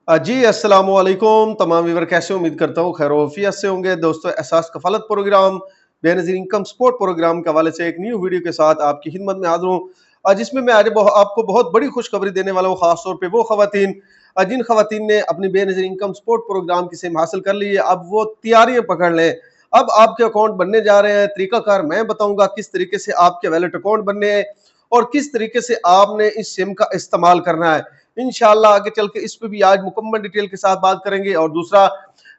जी, अस्सलामुअलैकुम तमाम व्यूअर कैसे हो? उम्मीद करता हूँ खैर वफ़ियत से होंगे। दोस्तों Ehsaas Kafaalat program, Benazir income support program के हवाले से एक न्यू वीडियो के साथ आपकी खिदमत में हाज़िर हूँ। जिसमें मैं आज आपको बहुत बड़ी खुशखबरी देने वाला हूँ, ख़ास तौर पे वो ख़वातीन जिन ख़वातीन ने अपनी बेनज़ीर इनकम सपोर्ट प्रोग्राम की सिम हासिल कर ली है, अब वो तैयारियाँ पकड़ लें। अब आपके अकाउंट बनने जा रहे हैं, तरीक़ाकार मैं बताऊँगा किस तरीके से आपके वैलेट अकाउंट बनने हैं और किस तरीके से आपने इस सिम का इस्तेमाल करना है। इंशाअल्लाह आगे चल के इस पे भी आज मुकम्मल डिटेल के साथ बात करेंगे। और दूसरा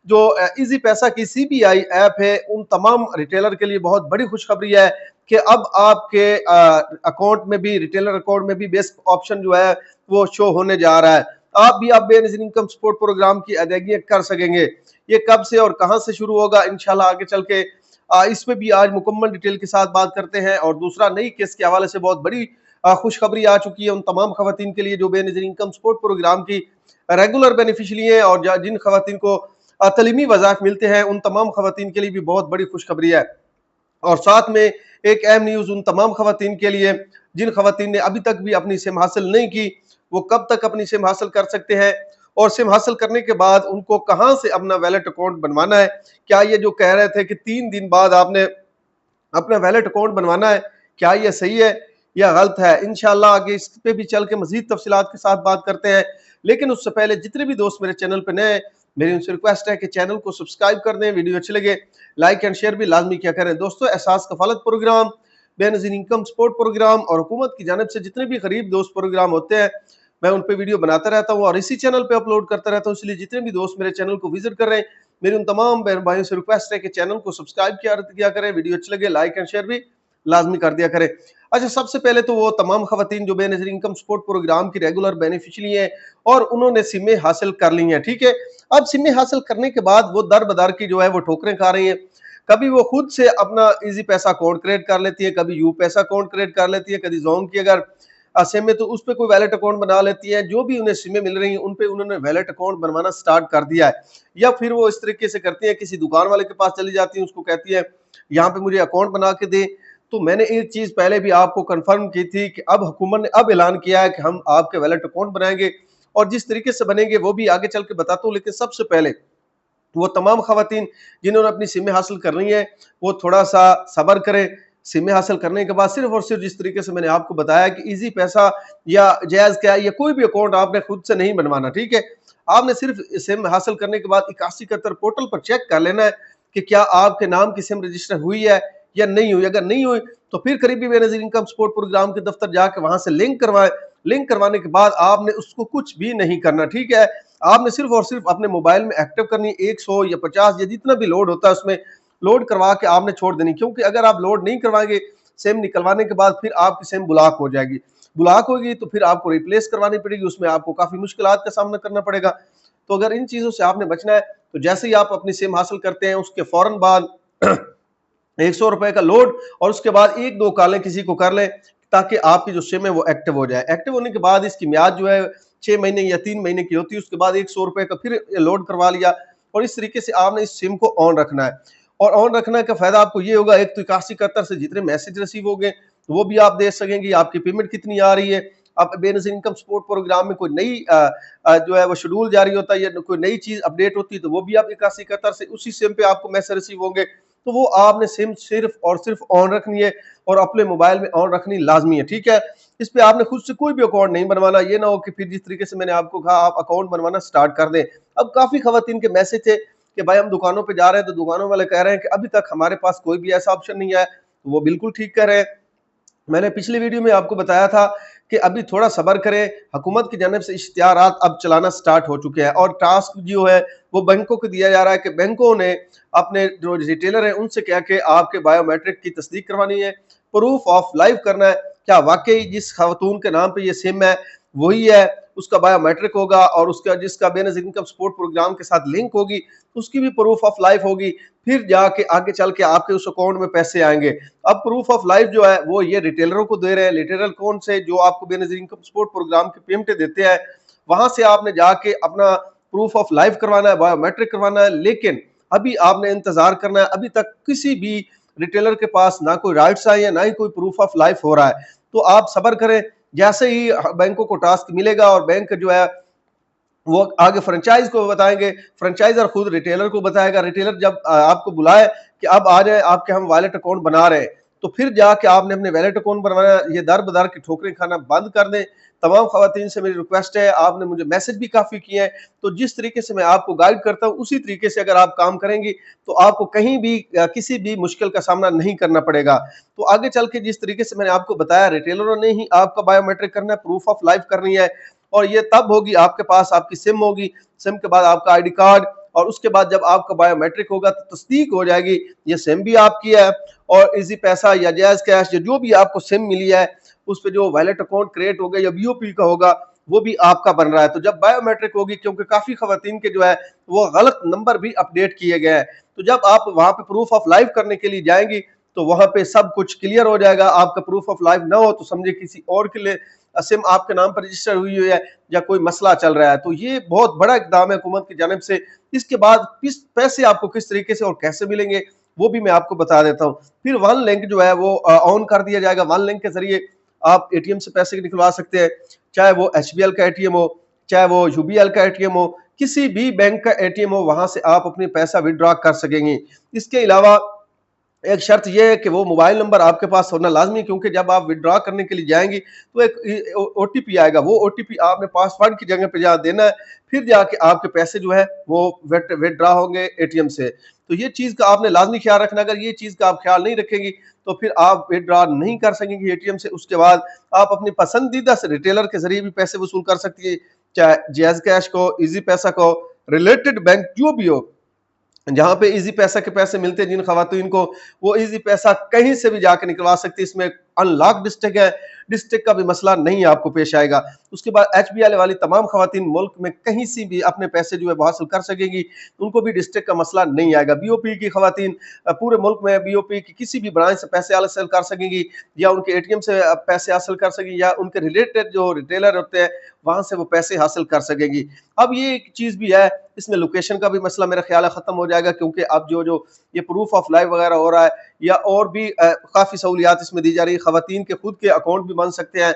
जो इजी पैसा की सीबीआई ऐप है, उन तमाम रिटेलर के लिए बहुत बड़ी खुशखबरी है कि अब आपके अकाउंट में भी, रिटेलर अकाउंट में भी बेस्ट ऑप्शन जो है वो शो होने जा रहा है। आप भी आप बेनज़ीर इनकम सपोर्ट प्रोग्राम की अदायगियां कर सकेंगे। ये कब से और कहां से शुरू होगा, इंशाल्लाह आगे चल के इस पे भी आज मुकम्मल डिटेल के साथ बात करते हैं। और दूसरा, नई केस के हवाले से बहुत बड़ी खुशखबरी आ चुकी है उन तमाम खवातीन के लिए जो बेनज़ीर इनकम सपोर्ट प्रोग्राम की रेगुलर बेनिफिशियरी हैं और जिन खवातीन को तलीमी वज़ाइफ मिलते हैं, उन तमाम खवातीन के लिए भी बहुत बड़ी खुशखबरी है। और साथ में एक अहम न्यूज़ उन तमाम खवातीन के लिए जिन खवातीन ने अभी तक भी अपनी सिम हासिल नहीं की, वो कब तक अपनी सिम हासिल कर सकते हैं और सिम हासिल करने के बाद उनको कहां से अपना वैलेट अकाउंट बनवाना है। क्या ये जो कह रहे थे कि 3 दिन बाद आपने अपना वैलेट अकाउंट बनवाना है, क्या ये सही है या गलत है? इंशाल्लाह आगे इस पे भी चल के मजीद तफसीलात के साथ बात करते हैं। लेकिन उससे पहले जितने भी दोस्त मेरे चैनल पे नए हैं, मेरी उनसे रिक्वेस्ट है कि चैनल को सब्सक्राइब कर दें, वीडियो अच्छी लगे लाइक एंड शेयर भी लाजमी क्या करें। दोस्तों, Ehsaas Kafaalat program, Benazir income support program और हुकूमत की जानिब से जितने भी गरीब दोस्त प्रोग्राम होते हैं, मैं उन पे वीडियो बनाता रहता हूँ और इसी चैनल पे अपलोड करता रहता हूँ। इसलिए जितने भी दोस्त मेरे चैनल को विजिट कर रहे हैं, मेरी उन तमाम बहन भाइयों से रिक्वेस्ट है कि चैनल को सब्सक्राइब किया करें, वीडियो अच्छी लगे लाइक एंड शेयर भी लाजमी कर दिया करें। अच्छा, सबसे पहले तो वो तमाम खवातीन जो बेनज़ीर इनकम सपोर्ट प्रोग्राम की रेगुलर बेनिफिशियरी हैं और उन्होंने सिमें हासिल कर ली हैं, ठीक है। अब सिमें हासिल करने के बाद वो दर बदर की जो है वो ठोकरें खा रही हैं। कभी वो खुद से अपना इजी पैसा अकाउंट क्रिएट कर लेती है, कभी यू पैसा अकाउंट क्रिएट कर लेती है, कभी जोन की अगर सिम है तो उस पे कोई वैलेट अकाउंट बना लेती है। जो भी उन्हें सिमें मिल रही हैं उन पे उन्होंने वैलेट अकाउंट बनवाना स्टार्ट कर दिया है। या फिर वो इस तरीके से करती है, किसी दुकान वाले के पास चली जाती है, उसको कहती है यहाँ पे मुझे अकाउंट बना के दे। तो मैंने एक चीज पहले भी आपको कंफर्म की थी कि अब हुकूमत ने अब ऐलान किया है कि हम आपके वैलेट अकाउंट बनाएंगे और जिस तरीके से बनेंगे वो भी आगे चल के बताता हूँ। लेकिन सबसे पहले वो तमाम खवातीन जिन्होंने अपनी सिमें हासिल करनी है, वो थोड़ा सा सब्र करें। सिमें हासिल करने के बाद सिर्फ और सिर्फ जिस तरीके से मैंने आपको बताया कि इजी पैसा या जैज़ क्या या कोई भी अकाउंट आपने खुद से नहीं बनवाना, ठीक है। आपने सिर्फ सिम हासिल करने के बाद 8171 पोर्टल पर चेक कर लेना है कि क्या आपके नाम की सिम रजिस्टर हुई है या नहीं हुई। अगर नहीं हुई तो फिर करीबी बेनज़ीर इनकम सपोर्ट प्रोग्राम के दफ्तर जाके वहां से लिंक करवाएं। लिंक करवाने के बाद आपने उसको कुछ भी नहीं करना, ठीक है। आपने सिर्फ और सिर्फ अपने मोबाइल में एक्टिव करनी, 100 या 50 या जितना भी लोड होता है उसमें लोड करवा के आपने छोड़ देनी। क्योंकि अगर आप लोड नहीं करवाएंगे, सिम निकलवाने के बाद फिर आपकी सिम ब्लॉक हो जाएगी। ब्लॉक होगी तो फिर आपको रिप्लेस करवानी पड़ेगी, उसमें आपको काफी मुश्किलात का सामना करना पड़ेगा। तो अगर इन चीजों से आपने बचना है तो जैसे ही आप अपनी सिम हासिल करते हैं उसके फौरन बाद 100 रुपए का लोड और उसके बाद 1-2 कॉलें किसी को कर लें ताकि आपकी जो सिम है वो एक्टिव हो जाए। एक्टिव होने के बाद इसकी म्याद जो है 6 महीने या 3 महीने की होती है। उसके बाद 100 रुपए का फिर लोड करवा लिया और इस तरीके से आपने इस सिम को ऑन रखना है। और ऑन रखने का फायदा आपको ये होगा, एक तो 8171 से जितने मैसेज रिसीव हो गए वो भी आप देख सकेंगे, आपकी पेमेंट कितनी आ रही है। अब बेनज़ीर इनकम सपोर्ट प्रोग्राम में कोई नई जो है वो शेड्यूल जारी होता है या कोई नई चीज अपडेट होती है तो वो भी आप 8171 से उसी सिम पे आपको मैसेज रिसीव होंगे। तो वो आपने सिम सिर्फ और सिर्फ ऑन रखनी है और अपने मोबाइल में ऑन रखनी लाजमी है, ठीक है। इस पे आपने खुद से कोई भी अकाउंट नहीं बनवाना। ये ना हो कि फिर जिस तरीके से मैंने आपको कहा आप अकाउंट बनवाना स्टार्ट कर दें। अब काफी खवातीन के मैसेज थे कि भाई हम दुकानों पे जा रहे हैं तो दुकानों वाले कह रहे हैं कि अभी तक हमारे पास कोई भी ऐसा ऑप्शन नहीं है। तो वो बिल्कुल ठीक कह रहे हैं। मैंने पिछली वीडियो में आपको बताया था कि अभी थोड़ा सब्र करें, हुकूमत की जानिब से इश्तिहारात अब चलाना स्टार्ट हो चुके हैं और टास्क जो है वो बैंकों को दिया जा रहा है कि बैंकों ने अपने जो रिटेलर हैं उनसे कह के आपके बायोमेट्रिक की तस्दीक करवानी है, प्रूफ ऑफ लाइफ करना है। क्या वाकई जिस खातून के नाम पे ये सिम है वही है, उसका बायोमेट्रिक होगा और उसका जिसका बेनज़ीर इनकम सपोर्ट प्रोग्राम के साथ लिंक होगी उसकी भी प्रूफ ऑफ लाइफ होगी। फिर जाके आगे चल के आपके उस अकाउंट में पैसे आएंगे। अब प्रूफ ऑफ लाइफ जो है वो ये रिटेलरों को दे रहे हैं। रिटेलर कौन से? जो आपको बेनज़ीर इनकम सपोर्ट प्रोग्राम की पेमेंटें देते हैं। वहां से आपने जाके अपना प्रूफ ऑफ लाइफ करवाना है, बायोमेट्रिक करवाना है। लेकिन अभी आपने इंतजार करना है। अभी तक किसी भी रिटेलर के पास ना कोई राइट्स आए हैं ना ही कोई प्रूफ ऑफ लाइफ हो रहा है। तो आप सब्र करें, जैसे ही बैंकों को टास्क मिलेगा और बैंक जो है वो आगे फ्रेंचाइज को बताएंगे, फ्रेंचाइजर खुद रिटेलर को बताएगा, रिटेलर जब आपको बुलाए कि अब आ जाए आपके हम वॉलेट अकाउंट बना रहे हैं, तो फिर जाके आपने अपने वॉलेट अकाउंट बनवाना। ये दर बदर की ठोकरें खाना बंद कर दें। तमाम खवातीन से मेरी रिक्वेस्ट है, आपने मुझे मैसेज भी काफ़ी किए हैं, तो जिस तरीके से मैं आपको गाइड करता हूँ उसी तरीके से अगर आप काम करेंगी तो आपको कहीं भी किसी भी मुश्किल का सामना नहीं करना पड़ेगा। तो आगे चल के जिस तरीके से मैंने आपको बताया, रिटेलरों ने ही आपका बायोमेट्रिक करना है, प्रूफ ऑफ लाइफ करनी है, और ये तब होगी आपके पास आपकी सिम होगी, सिम के बाद आपका आईडी कार्ड, और उसके बाद जब आपका बायोमेट्रिक होगा तो तस्दीक हो जाएगी ये सिम भी आपकी है, और इजी पैसा या जैज कैश या जो भी आपको सिम मिली है उस पे जो वैलेट अकाउंट क्रिएट होगा या बीओपी का होगा वो भी आपका बन रहा है। तो जब बायोमेट्रिक होगी, क्योंकि काफी खवातीन के जो है वो गलत नंबर भी अपडेट किए गए हैं, तो जब आप वहां पे प्रूफ ऑफ लाइफ करने के लिए जाएंगी तो वहां पे सब कुछ क्लियर हो जाएगा। आपका प्रूफ ऑफ लाइफ ना हो तो समझे किसी और के लिए सिम आपके नाम पर रजिस्टर हुई है या कोई मसला चल रहा है। तो ये बहुत बड़ा इकदाम है हुकूमत की जानिब से। इसके बाद किस पैसे आपको किस तरीके से और कैसे मिलेंगे वो भी मैं आपको बता देता हूँ। फिर वन लिंक जो है वो ऑन कर दिया जाएगा। वन लिंक के जरिए आप एटीएम से पैसे निकलवा सकते हैं, चाहे वो एचबीएल का एटीएम हो, चाहे वो यूबीएल का एटीएम हो, किसी भी बैंक का एटीएम हो, वहां से आप अपने पैसा विड्रॉ कर सकेंगे। इसके अलावा एक शर्त यह है कि वो मोबाइल नंबर आपके पास होना लाजमी है, क्योंकि जब आप विड्रॉ करने के लिए जाएंगी तो एक ओटीपी आएगा, वो ओटीपी आपने पासवर्ड की जगह पे जा देना है, फिर जाके आपके पैसे जो है वो विड्रॉ होंगे एटीएम से। तो ये चीज का आपने लाजमी ख्याल रखना। अगर ये चीज का आप ख्याल नहीं रखेंगी तो फिर आप विड्रॉ नहीं कर सकेंगे एटीएम से। उसके बाद आप अपनी पसंदीदा से रिटेलर के जरिए भी पैसे वसूल कर सकती है, चाहे जैज कैश को, इजी पैसा को, रिलेटेड बैंक जो भी हो, जहां पे इजी पैसा के पैसे मिलते हैं जिन खवातीन को, वो इजी पैसा कहीं से भी जाके निकलवा सकती है। इसमें अनलॉक डिस्ट्रिक्ट है, डिस्ट्रिक्ट का भी मसला नहीं आपको पेश आएगा। उसके बाद एचबीएल वाली तमाम खवातीन मुल्क में कहीं से भी अपने पैसे जो है वो हासिल कर सकेंगी, उनको भी डिस्ट्रिक्ट का मसला नहीं आएगा। बीओपी की खवातीन पूरे मुल्क में बीओपी की किसी भी ब्रांच से पैसे हासिल कर सकेंगी, या उनके एटीएम से पैसे हासिल कर सकेंगी, या उनके रिलेटेड जो रिटेलर होते हैं वहां से वो पैसे हासिल कर सकेंगी। अब ये एक चीज भी है, इसमें लोकेशन का भी मसला मेरा ख्याल है खत्म हो जाएगा, क्योंकि अब जो ये प्रूफ ऑफ लाइफ वगैरह हो रहा है या और भी काफी सहूलियात इसमें दी जा रही है। खवातीन के खुद के अकाउंट भी बन सकते हैं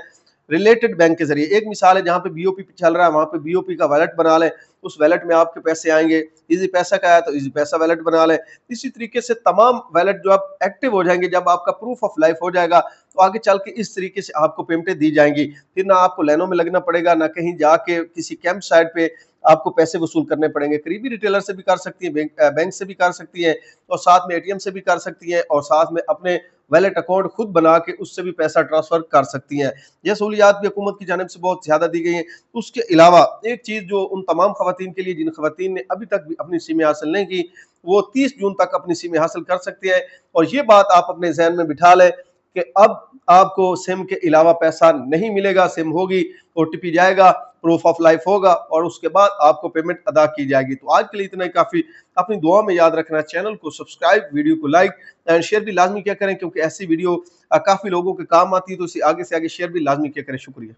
रिलेटेड बैंक के जरिए। एक मिसाल है, जहां पे बीओपी चल रहा है वहां पे बीओपी का वैलेट बना लें, उस वैलेट में आपके पैसे आएंगे। इजी पैसा का है तो इजी पैसा वैलेट बना लें। इसी तरीके से तमाम वैलेट जो आप एक्टिव हो जाएंगे जब आपका प्रूफ ऑफ लाइफ हो जाएगा, तो आगे चल के इस तरीके से आपको पेमेंटें दी जाएंगी। फिर ना आपको लाइनों में लगना पड़ेगा, ना कहीं जाके किसी कैंप साइट पे आपको पैसे वसूल करने पड़ेंगे। करीबी रिटेलर से भी कर सकती है, बैंक से भी कर सकती है, और साथ में एटीएम से भी कर सकती है, और साथ में अपने वैलेट अकाउंट खुद बना के उससे भी पैसा ट्रांसफर कर सकती हैं। यह सहूलियात भी हुकूमत की जानिब से बहुत ज्यादा दी गई हैं। उसके अलावा एक चीज जो उन तमाम खवातीन के लिए जिन खवातीन ने अभी तक भी अपनी सीमें हासिल नहीं की, वो 30 जून तक अपनी सीमें हासिल कर सकती है। और ये बात आप अपने जहन में बिठा लें कि अब आपको सिम के अलावा पैसा नहीं मिलेगा। सिम होगी, ओटीपी जाएगा, प्रूफ ऑफ लाइफ होगा, और उसके बाद आपको पेमेंट अदा की जाएगी। तो आज के लिए इतना ही काफी। अपनी दुआ में याद रखना, चैनल को सब्सक्राइब, वीडियो को लाइक एंड शेयर भी लाजमी किया करें, क्योंकि ऐसी वीडियो काफी लोगों के काम आती है, तो इसे आगे से आगे शेयर भी लाजमी किया करें। शुक्रिया।